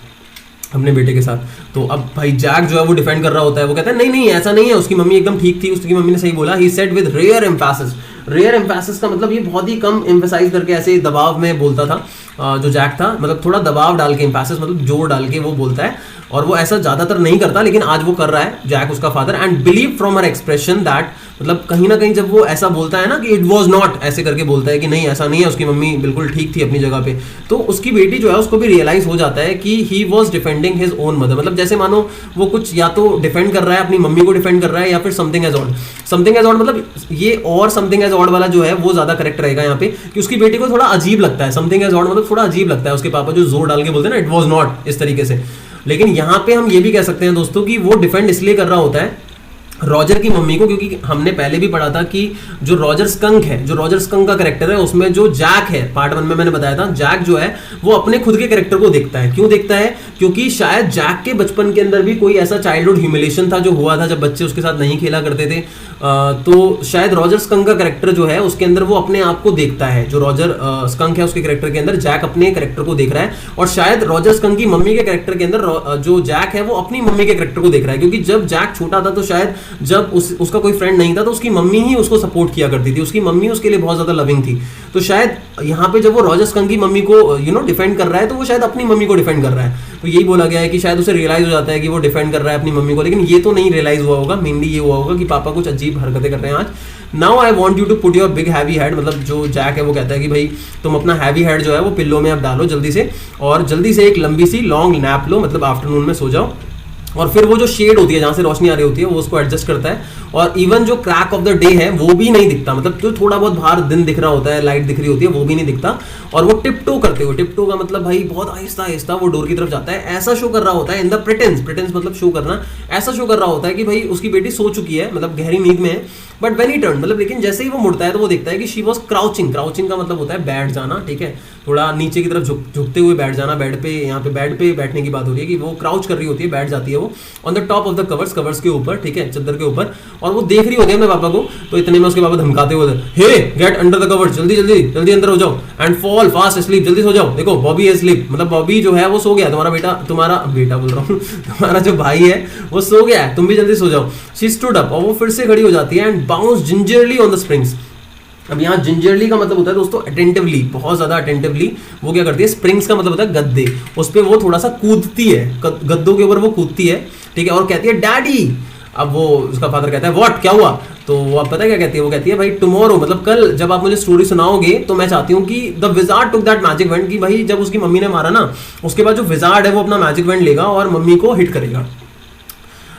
अपने बेटे के साथ। तो अब भाई जैक जो है वो डिफेंड कर रहा होता है, वो कहता है नहीं ऐसा नहीं है, उसकी मम्मी एकदम ठीक थी, उसकी मम्मी ने सही बोला। He said with rare emphasis, rare emphasis का मतलब ये बहुत ही कम एम्फेसाइज करके ऐसे दबाव में बोलता था जो जैक था, मतलब थोड़ा दबाव डाल के, एम्फेसिस मतलब जोर डाल के वो बोलता है, और वो ऐसा ज्यादातर नहीं करता लेकिन आज वो कर रहा है जैक उसका father. And believe from her expression that, मतलब कहीं ना कहीं जब वो ऐसा बोलता है ना कि इट वाज नॉट, ऐसे करके बोलता है कि नहीं ऐसा नहीं है, उसकी मम्मी बिल्कुल ठीक थी अपनी जगह पे, तो उसकी बेटी जो है उसको भी रियलाइज हो जाता है कि he was defending his own mother, मतलब जैसे मानो वो कुछ या तो डिफेंड कर रहा है, अपनी मम्मी को डिफेंड कर रहा है, या फिर something as odd. Something as odd मतलब ये, और समथिंग एज ऑड वाला जो है वो ज्यादा करेक्ट रहेगा यहाँ पे, कि उसकी बेटी को थोड़ा अजीब लगता है। समथिंग एज ऑड मतलब थोड़ा अजीब लगता है उसके पापा जो जोर डाल के बोलते हैं ना इट वाज नॉट, इस तरीके से। लेकिन यहाँ पे हम ये भी कह सकते हैं दोस्तों कि वो डिफेंड इसलिए कर रहा होता है रॉजर की मम्मी को, क्योंकि हमने पहले भी पढ़ा था कि जो रॉजर स्कंक है, जो रॉजर स्कंक का कैरेक्टर है, उसमें जो जैक है, पार्ट 1 में मैंने बताया था, जैक जो है वो अपने खुद के कैरेक्टर को देखता है। क्यों देखता है? क्योंकि शायद जैक के बचपन के अंदर भी कोई ऐसा चाइल्डहुड ह्यूमिलेशन था जो हुआ था जब बच्चे उसके साथ नहीं खेला करते थे। तो शायद रॉजर स्कंक का कैरेक्टर जो है उसके अंदर वो अपने आप को देखता है, जो रॉजर स्कंक है उसके कैरेक्टर के अंदर जैक अपने कैरेक्टर को देख रहा है, और शायद रॉजर स्कंक की मम्मी के कैरेक्टर के अंदर जो जैक है वो अपनी मम्मी के कैरेक्टर को देख रहा है। क्योंकि जब जैक छोटा था तो शायद जब उसका कोई फ्रेंड नहीं था तो उसकी मम्मी ही उसको सपोर्ट किया करती थी, उसकी मम्मी उसके लिए बहुत ज्यादा लविंग थी। तो शायद यहाँ पे जब वो रॉजर स्कंक की मम्मी को डिफेंड कर रहा है तो वो शायद अपनी मम्मी को डिफेंड कर रहा है। तो यही बोला गया है कि शायद उसे रियलाइज हो जाता है कि वो डिफेंड कर रहा है अपनी मम्मी को, लेकिन ये तो नहीं रियलाइज हुआ होगा, मेनली ये हुआ होगा कि पापा कुछ अजीब हरकतें कर रहे हैं आज। Now I want you to put your big heavy head, मतलब जो जैक है वो कहता है कि भाई तुम अपना हैवी हेड जो है वो पिल्लो में अब डालो जल्दी से, और जल्दी से एक लंबी सी लॉन्ग नैप लो, मतलब आफ्टरनून में सो जाओ। और फिर वो जो शेड होती है जहाँ से रोशनी आ रही होती है वो उसको एडजस्ट करता है, और इवन जो क्रैक ऑफ द डे है वो भी नहीं दिखता, मतलब जो थोड़ा बहुत बाहर दिन दिख रहा होता है, लाइट दिख रही होती है, वो भी नहीं दिखता। और वो टिपटो करते हुए, टिपटो का मतलब भाई बहुत आहिस्ता आहिस्ता वो डोर की तरफ जाता है, ऐसा शो कर रहा होता है इन द प्रिटेंस, प्रिटेंस मतलब शो करना, ऐसा शो कर रहा होता है कि भाई उसकी बेटी सो चुकी है, मतलब गहरी नींद में है। बट व्हेन ही टर्न, मतलब लेकिन जैसे ही वो मुड़ता है तो वो देखता है कि शी वाज क्राउचिंग, क्राउचिंग का मतलब होता है बैठ जाना, ठीक है, थोड़ा नीचे की तरफ झुकते हुए बैठ जाना, बेड पे, यहाँ पे बेड पे बैठने की बात हो रही है कि वो क्राउच कर रही होती है, बैठ जाती है वो on the top of the covers, covers के ऊपर, ठीक है, चादर के ऊपर, और वो देख रही होती है अपने पापा को। तो इतने में उसके पापा धमकाते हुए, हे गेट अंडर द कवर्स, जल्दी जल्दी जल्दी अंदर हो जाओ, एंड फॉल फास्ट स्लीप, जल्दी सो जाओ। देखो बॉबी है स्लीप, मतलब बॉबी जो है वो सो गया, तुम्हारा बेटा बोल रहा हूँ तुम्हारा जो भाई है वो सो गया है, तुम भी जल्दी सो जाओ। शी स्टूड अप, और वो फिर से खड़ी हो जाती है, and bounce gingerly on the springs. अब यहाँ जिंजरली का मतलब होता है दोस्तों अटेंटिवली, बहुत ज्यादा अटेंटिवली वो क्या करती है, स्प्रिंग्स का मतलब होता है गद्दे, उस पर वो थोड़ा सा कूदती है, गद्दों के ऊपर वो कूदती है, ठीक है, और कहती है डैडी। अब वो उसका फादर कहता है व्हाट, क्या हुआ? तो वो आप पता है क्या कहती है, वो कहती है भाई टुमारो, मतलब कल जब आप मुझे स्टोरी सुनाओगे तो मैं चाहती हूँ कि the wizard took that magic wand, कि भाई जब उसकी मम्मी ने मारा ना उसके बाद जो विजार्ड है वो अपना मैजिक वैंड लेगा और मम्मी को हिट करेगा।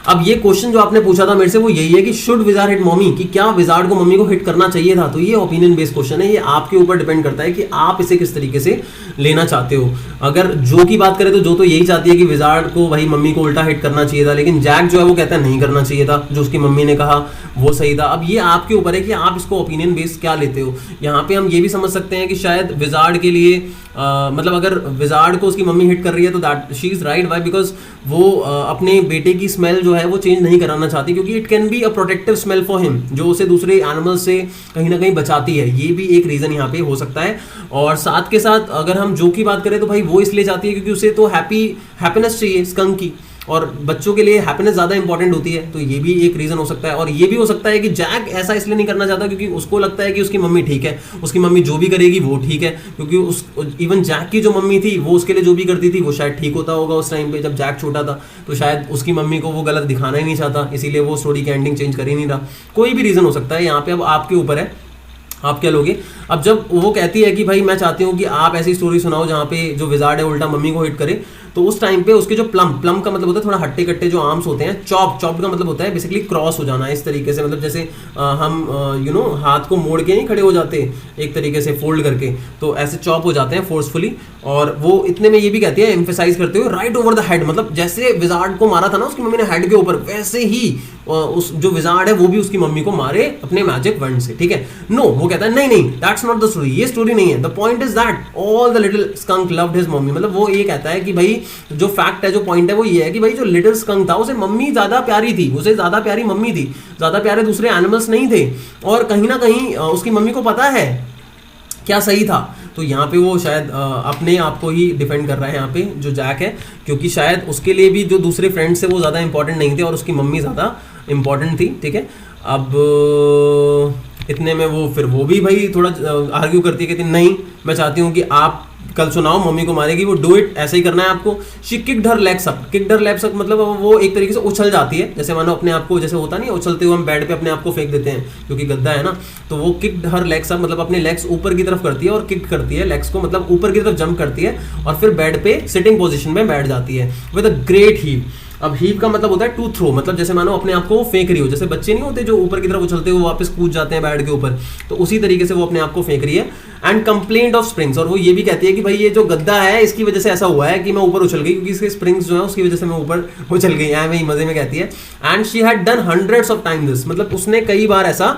अब ये क्वेश्चन जो आपने पूछा था मेरे से वो यही है कि शुड विजार्ड हिट मम्मी, कि क्या विजार्ड को मम्मी को हिट करना चाहिए था। तो ये ओपिनियन बेस्ड क्वेश्चन है, ये आपके ऊपर डिपेंड करता है कि आप इसे किस तरीके से लेना चाहते हो। अगर जो की बात करें तो जो तो यही चाहती है कि विजार्ड को भाई मम्मी को उल्टा हिट करना चाहिए था, लेकिन जैक जो है वो कहता है नहीं करना चाहिए था, जो उसकी मम्मी ने कहा वो सही था। अब ये आपके ऊपर है कि आप इसको ओपिनियन बेस्ड क्या लेते हो। यहाँ पे हम ये भी समझ सकते हैं कि शायद विजार्ड के लिए मतलब अगर विजार्ड को उसकी मम्मी हिट कर रही है तो that she is right, why because वो अपने बेटे की स्मेल जो है वो चेंज नहीं कराना चाहती, क्योंकि it can be a protective smell for him, जो उसे दूसरे एनिमल से कहीं ना कहीं बचाती है। ये भी एक रीजन यहाँ पे हो सकता है। और साथ के साथ अगर हम जो की बात करें तो भाई वो इसलिए चाहती है क्योंकि उसे तो हैप्पीनेस चाहिए स्कंक की, और बच्चों के लिए हैप्पीनेस ज़्यादा इंपॉर्टेंट होती है। तो ये भी एक रीज़न हो सकता है। और ये भी हो सकता है कि जैक ऐसा इसलिए नहीं करना चाहता क्योंकि उसको लगता है कि उसकी मम्मी ठीक है, उसकी मम्मी जो भी करेगी वो ठीक है, क्योंकि उस इवन जैक की जो मम्मी थी वो उसके लिए जो भी करती थी वो शायद ठीक होता होगा उस टाइम पे जब जैक छोटा था। तो शायद उसकी मम्मी को वो गलत दिखाना ही नहीं चाहता, इसीलिए वो स्टोरी की एंडिंग चेंज कर ही नहीं रहा। कोई भी रीज़न हो सकता है यहाँ पे, अब आपके ऊपर है आप क्या लोगे। अब जब वो कहती है कि भाई मैं चाहती हूँ कि आप ऐसी स्टोरी सुनाओ जहाँ पे जो विजार्ड है उल्टा मम्मी को हिट करे, तो उस टाइम पे उसके जो प्लम का मतलब होता है थोड़ा हट्टे कट्टे जो आर्म्स होते हैं, चॉप्ड का मतलब होता है बेसिकली क्रॉस हो जाना इस तरीके से, मतलब जैसे हम हाथ को मोड़ के नहीं खड़े हो जाते एक तरीके से फोल्ड करके, तो ऐसे चॉप हो जाते हैं फोर्सफुली। और वो इतने में ये भी कहती है एम्फेसाइज करते हुए राइट ओवर द हेड, मतलब जैसे विजार्ड को मारा था ना उसकी मम्मी ने हेड के ऊपर, वैसे ही उस जो विजार्ड है वो भी उसकी मम्मी को मारे अपने मैजिक वंड से, ठीक है। नो, वो कहता है नहीं दैट्स नॉट द स्टोरी, ये स्टोरी नहीं है। The point is that all the little skunk loved his mummy, मतलब वो ये कहता है कि भाई जो फैक्ट है, जो पॉइंट है वो ये है कि भाई जो लिटिल स्कंक था उसे मम्मी ज्यादा प्यारी थी, उसे ज्यादा प्यारी मम्मी थी, ज्यादा प्यारे दूसरे एनिमल्स नहीं थे। और कहीं ना कहीं उसकी मम्मी को पता है क्या सही था। तो यहाँ पे वो शायद अपने आप को ही डिफेंड कर रहा है यहाँ पे जो जैक है, क्योंकि शायद उसके लिए भी जो दूसरे फ्रेंड्स थे वो ज़्यादा इंपॉर्टेंट नहीं थे और उसकी मम्मी ज़्यादा इंपॉर्टेंट थी, ठीक है। अब इतने में वो फिर वो भी भाई थोड़ा आर्ग्यू करती है कि नहीं मैं चाहती हूँ कि आप कल सुनाओ मम्मी को मारेगी, वो डू इट, ऐसे ही करना है आपको। She kicked her legs up, kicked her legs up मतलब वो एक तरीके से उछल जाती है, जैसे मानो अपने आप को, जैसे होता नहीं उछलते हुए हम बेड पे अपने आप को फेंक देते हैं क्योंकि गद्दा है ना, तो वो किक्ड हर लेग्स अप मतलब अपने लेग्स ऊपर की तरफ करती है और किक करती है लेग्स को, मतलब ऊपर की तरफ जंप करती है और फिर बेड पे सिटिंग पोजीशन में बैठ जाती है विद अ ग्रेट हीप। अब हीप का मतलब होता है टू थ्रो, मतलब जैसे मानो अपने आप को फेंक रही हो, जैसे बच्चे नहीं होते जो ऊपर की तरफ उछलते हुए वापस कूद जाते हैं बेड के ऊपर, तो उसी तरीके से वो अपने आप को फेंक रही है। एंड कंप्लेंट ऑफ स्प्रिंग्स, और वो ये भी कहती है कि भाई ये जो गद्दा है इसकी वजह से ऐसा हुआ है कि मैं ऊपर उछल गई, क्योंकि इसके स्प्रिंग्स जो है उसकी वजह से मैं ऊपर उछल गई, ऐ वही मजे में कहती है। And she had done hundreds of time this, मतलब उसने कई बार ऐसा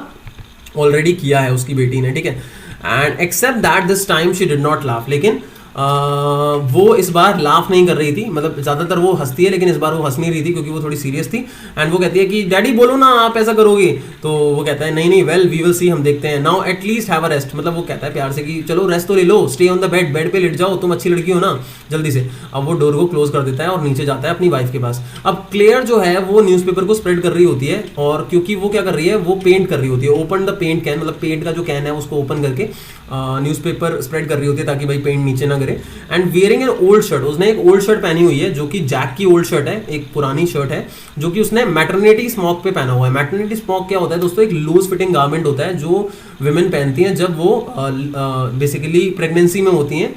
ऑलरेडी किया है उसकी बेटी ने, ठीक है। And except that this time she did not laugh, लेकिन वो इस बार लाफ नहीं कर रही थी, मतलब ज़्यादातर वो हंसती है लेकिन इस बार वो हंस नहीं रही थी क्योंकि वो थोड़ी सीरियस थी। एंड वो कहती है कि डैडी बोलो ना आप ऐसा करोगे, तो वो कहता है नहीं वेल वी विल सी, हम देखते हैं। Now at least have a rest, मतलब वो कहता है प्यार से कि चलो रेस्ट तो ले लो, stay on the bed, bed पे लेट जाओ, तुम अच्छी लड़की हो ना, जल्दी से। अब वो डोर को क्लोज कर देता है और नीचे जाता है अपनी वाइफ के पास। अब क्लेयर जो है वो न्यूज़पेपर को स्प्रेड कर रही होती है, और क्योंकि वो क्या कर रही है, वो पेंट कर रही होती है, ओपन द पेंट कैन, मतलब पेंट का जो कैन है उसको ओपन करके न्यूज़पेपर स्प्रेड कर रही होती है ताकि भाई पेंट नीचे ना गिरे। And wearing an old shirt, उसने एक ओल्ड शर्ट पहनी हुई है जो कि जैक की ओल्ड शर्ट है, एक पुरानी शर्ट है जो कि उसने मैटरनिटी स्मॉक पे पहना हुआ है। मैटरनिटी स्मॉक क्या होता है दोस्तों, एक लूज फिटिंग गारमेंट होता है जो विमेन पहनती हैं जब वो बेसिकली प्रेगनेंसी में होती हैं,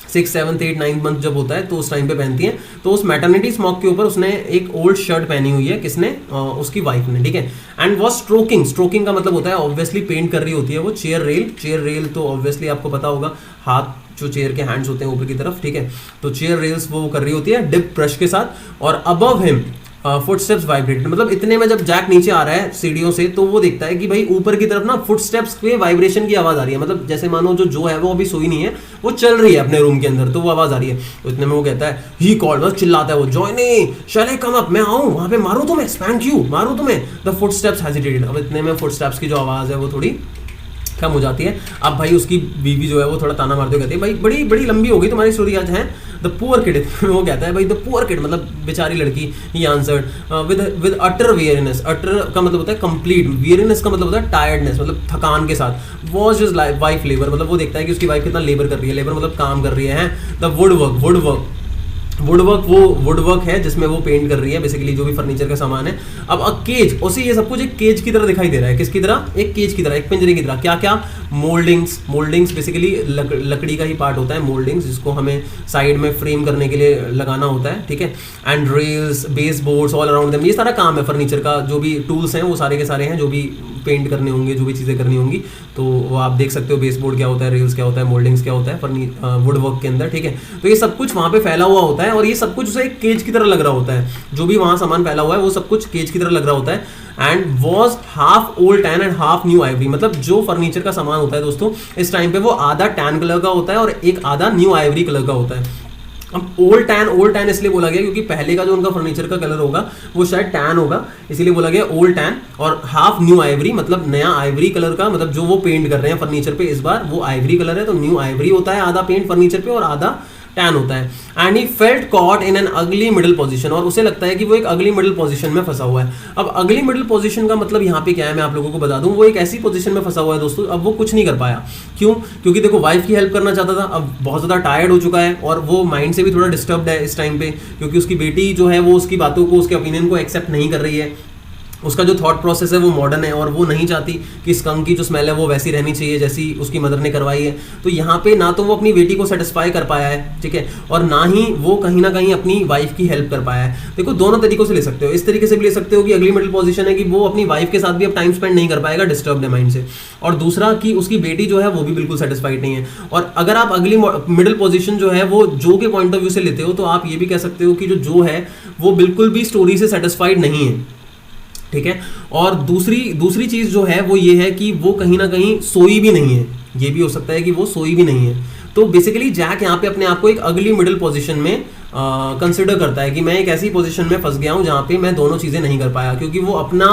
6, 7, 8, 9 मंथ जब होता है तो उस टाइम पे पहनती हैं। तो उस मैटरनिटी स्मॉक के ऊपर उसने एक ओल्ड शर्ट पहनी हुई है, किसने, उसकी वाइफ ने, ठीक है। एंड वॉज स्ट्रोकिंग का मतलब होता है ऑब्वियसली पेंट कर रही होती है वो चेयर रेल तो ऑब्वियसली आपको पता होगा, हाथ जो चेयर के हैंड्स होते हैं ऊपर की तरफ, ठीक है। तो चेयर रेल्स वो कर रही होती है डिप ब्रश के साथ। और अबव हिम फुटस्टेप्स वाइब्रेटेड, मतलब इतने में जब जैक नीचे आ रहा है सीढ़ियों से तो वो देखता है कि भाई ऊपर की तरफ ना फुटस्टेप्स के वाइब्रेशन की आवाज आ रही है, मतलब जैसे मानो जो है वो अभी सोई नहीं है, वो चल रही है अपने रूम के अंदर, तो वो आवाज आ रही है। तो इतने में वो कहता है ही कॉल्ड, मतलब चिल्लाता है वो, जॉइन शैल आई कम अप, मैं आऊं वहां पे, मारूं तुम्हें, स्पैंक यू, मारूं तुम्हें। द फुटस्टेप्स हेजिटेटेड, अब इतने में फुटस्टेप्स की जो आवाज है वो थोड़ी कम हो जाती है। अब भाई उसकी बीवी जो है वो थोड़ा ताना मारते हुए कहती है भाई बड़ी बड़ी लंबी हो गई तुम्हारी स्टोरी आज है। द पुअर किड, वो कहता है भाई द पुअर किड, मतलब बेचारी लड़की, he answered with utter weariness, अटर का मतलब होता है कंप्लीट, वियरनेस का मतलब होता है टायर्डनेस, मतलब थकान के साथ। वॉज हिज वाइफ लेबर, मतलब वो देखता है कि उसकी वाइफ कितना लेबर कर रही है, लेबर मतलब काम कर रही है। द वुड वर्क वुडवर्क, वो वुडवर्क है जिसमें वो पेंट कर रही है बेसिकली जो भी फर्नीचर का सामान है। अब केज, उसे ये सब कुछ एक केज की तरह दिखाई दे रहा है। किसकी तरह? एक केज की तरह, एक पिंजरे की तरह। क्या क्या? मोल्डिंग्स, मोल्डिंग्स बेसिकली लकड़ी का ही पार्ट होता है मोल्डिंग्स, जिसको हमें साइड में फ्रेम करने के लिए लगाना होता है, ठीक है। And rails, base boards all around them, ये सारा काम है फर्नीचर का। जो भी टूल्स हैं वो सारे के सारे हैं, जो भी पेंट करने होंगे, जो भी चीज़ें करनी होंगी, तो वो आप देख सकते हो। बेस बोर्ड क्या होता है, रेल्स क्या होता है, मोल्डिंग्स क्या होता है वुड वर्क के अंदर, ठीक है। तो ये सब कुछ वहाँ पे फैला हुआ होता है और ये सब कुछ उसे एक केज की तरह लग रहा होता है। जो भी वहाँ सामान फैला हुआ है वो सब कुछ केज की तरह लग रहा होता है। And was half old tan and half new Ivory, मतलब जो फर्नीचर का सामान होता है दोस्तों इस टाइम पे वो आधा टैन कलर का होता है और एक आधा न्यू आइवरी कलर का होता है। अब ओल्ड टैन इसलिए बोला गया क्योंकि पहले का जो उनका फर्नीचर का कलर होगा वो शायद टैन होगा, इसीलिए बोला गया ओल्ड टैन। और हाफ न्यू आइवरी मतलब नया आइवरी कलर का, मतलब जो वो पेंट कर रहे हैं फर्नीचर पे इस बार वो आइवरी कलर है, तो न्यू आइवरी होता है आधा पेंट फर्नीचर पे और आधा टैन होता है। And he felt caught in an अगली मिडिल पोजीशन, और उसे लगता है कि वो एक अगली मिडिल पोजीशन में फंसा हुआ है। अब अगली मिडिल पोजीशन का मतलब यहाँ पे क्या है मैं आप लोगों को बता दूं, वो एक ऐसी पोजीशन में फंसा हुआ है दोस्तों, अब वो कुछ नहीं कर पाया। क्यों? क्योंकि देखो वाइफ की हेल्प करना चाहता था, अब बहुत ज़्यादा टायर्ड हो चुका है और वो माइंड से भी थोड़ा डिस्टर्ब्ड है इस टाइम पे, क्योंकि उसकी बेटी जो है वो उसकी बातों को, उसके ओपिनियन को एक्सेप्ट नहीं कर रही है। उसका जो थॉट प्रोसेस है वो मॉडर्न है और वो नहीं चाहती कि स्कंक की जो स्मेल है वो वैसी रहनी चाहिए जैसी उसकी मदर ने करवाई है। तो यहाँ पे ना तो वो अपनी बेटी को सेटिस्फाई कर पाया है, ठीक है, और ना ही वो कहीं ना कहीं अपनी वाइफ की हेल्प कर पाया है। देखो दोनों तरीकों से ले सकते हो, इस तरीके से भी ले सकते हो कि अगली मिडिल पोजीशन है कि वो अपनी वाइफ के साथ भी अब टाइम स्पेंड नहीं कर पाएगा, डिस्टर्ब है माइंड से, और दूसरा कि उसकी बेटी जो है वो भी बिल्कुल सेटिस्फाइड नहीं है। और अगर आप अगली मिडिल पोजीशन जो है वो जो के पॉइंट ऑफ व्यू से लेते हो तो आप ये भी कह सकते हो कि जो है वो बिल्कुल भी स्टोरी से सेटिस्फाइड नहीं है, ठीक है। और दूसरी चीज जो है वो ये है कि वो कहीं ना कहीं सोई भी नहीं है, ये भी हो सकता है कि वो सोई भी नहीं है। तो बेसिकली जैक यहाँ पे अपने आप को एक अगली मिडिल पोजीशन में कंसिडर करता है कि मैं एक ऐसी पोजीशन में फंस गया हूँ जहाँ पे मैं दोनों चीज़ें नहीं कर पाया, क्योंकि वो अपना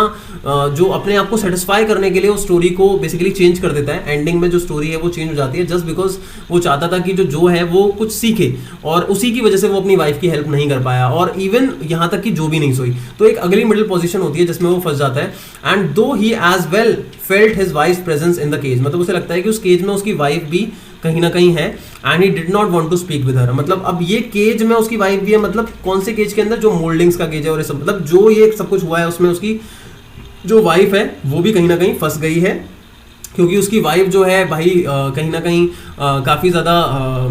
जो अपने आप को सेटिस्फाई करने के लिए उस स्टोरी को बेसिकली चेंज कर देता है। एंडिंग में जो स्टोरी है वो चेंज हो जाती है जस्ट बिकॉज वो चाहता था कि जो है वो कुछ सीखे, और उसी की वजह से वो अपनी वाइफ की हेल्प नहीं कर पाया, और इवन यहाँ तक कि जो भी नहीं सोई। तो एक अगली मिडिल पोजीशन होती है जिसमें वो फंस जाता है। And though he as well felt his wife presence in the cage, मतलब उसे लगता है कि उस केज में उसकी वाइफ भी कहीं ना कहीं है। And he did not want to speak with her, मतलब अब ये केज में उसकी वाइफ भी है, मतलब कौन से केज के अंदर? जो मोल्डिंग्स का केज है, और ये सब मतलब जो ये सब कुछ हुआ है उसमें उसकी जो वाइफ है वो भी कहीं ना कहीं फंस गई है, क्योंकि उसकी वाइफ जो है भाई कहीं ना कहीं काफ़ी ज़्यादा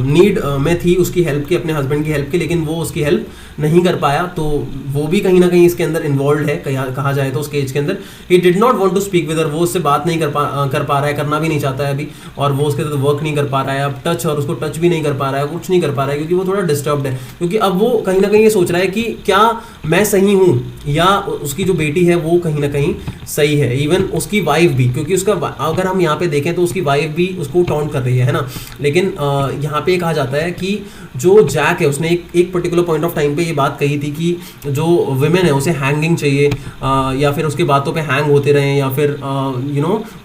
नीड में थी उसकी हेल्प की, अपने हस्बैंड की हेल्प की, लेकिन वो उसकी हेल्प नहीं कर पाया। तो वो भी कहीं ना कहीं इसके अंदर इन्वॉल्व है कहा जाए तो उस केज के अंदर। He did not want to speak with her, वो उससे बात नहीं कर पा रहा है, करना भी नहीं चाहता है अभी, और वो उसके साथ वर्क नहीं कर पा रहा है अब टच, और उसको टच भी नहीं कर पा रहा है, कुछ नहीं कर पा रहा है, क्योंकि वो थोड़ा डिस्टर्ब्ड है। क्योंकि अब वो कहीं ना कहीं ये सोच रहा है कि क्या मैं सही हूँ या उसकी जो बेटी है वो कहीं ना कहीं सही है, इवन उसकी वाइफ भी, क्योंकि उसका अगर हम यहाँ पे देखें तो उसकी वाइफ भी उसको टॉन्ट कर रही है ना। लेकिन यहाँ पे कहा जाता है कि जो जैक है उसने एक पर्टिकुलर पॉइंट ऑफ टाइम पे ये बात कही थी कि जो विमेन है उसे हैंगिंग चाहिए, या फिर उसकी बातों पे हैंग होते रहें, या फिर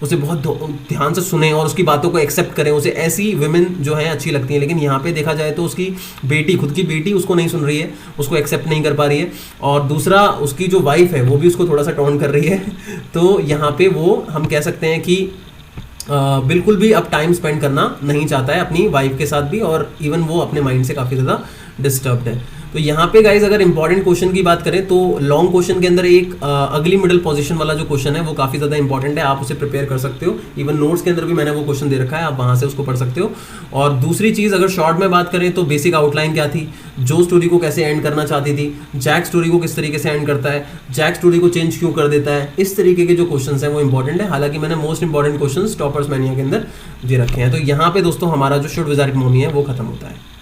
उसे बहुत ध्यान से सुने और उसकी बातों को एक्सेप्ट करें, उसे ऐसी विमेन जो है अच्छी लगती हैं। लेकिन यहाँ पे देखा जाए तो उसकी बेटी, खुद की बेटी उसको नहीं सुन रही है, उसको एक्सेप्ट नहीं कर पा रही है, और दूसरा उसकी जो वाइफ है वो भी उसको थोड़ा सा टॉन्ट कर रही है। तो यहाँ पे वो हम कह सकते हैं कि बिल्कुल भी अब टाइम स्पेंड करना नहीं चाहता है अपनी वाइफ के साथ भी, और इवन वो अपने माइंड से काफ़ी ज़्यादा डिस्टर्ब्ड है। तो यहाँ पे गाइज अगर इंपॉर्टेंट क्वेश्चन की बात करें तो लॉन्ग क्वेश्चन के अंदर एक अगली मिडिल पोजीशन वाला जो क्वेश्चन है वो काफ़ी ज़्यादा इंपॉर्टेंट है, आप उसे प्रिपेयर कर सकते हो। इवन नोट्स के अंदर भी मैंने वो क्वेश्चन दे रखा है, आप वहाँ से उसको पढ़ सकते हो। और दूसरी चीज़ अगर शॉर्ट में बात करें तो बेसिक आउटलाइन क्या थी, जो स्टोरी को कैसे एंड करना चाहती थी, जैक स्टोरी को किस तरीके से एंड करता है, जैक स्टोरी को चेंज क्यों कर देता है, इस तरीके के जो क्वेश्चन हैं वो इंपॉर्टेंट है। हालांकि मैंने most important question toppers mania के अंदर दे रखे हैं। तो यहाँ पे दोस्तों हमारा जो शुड विज़ार्ड मोनी है वो खत्म होता है।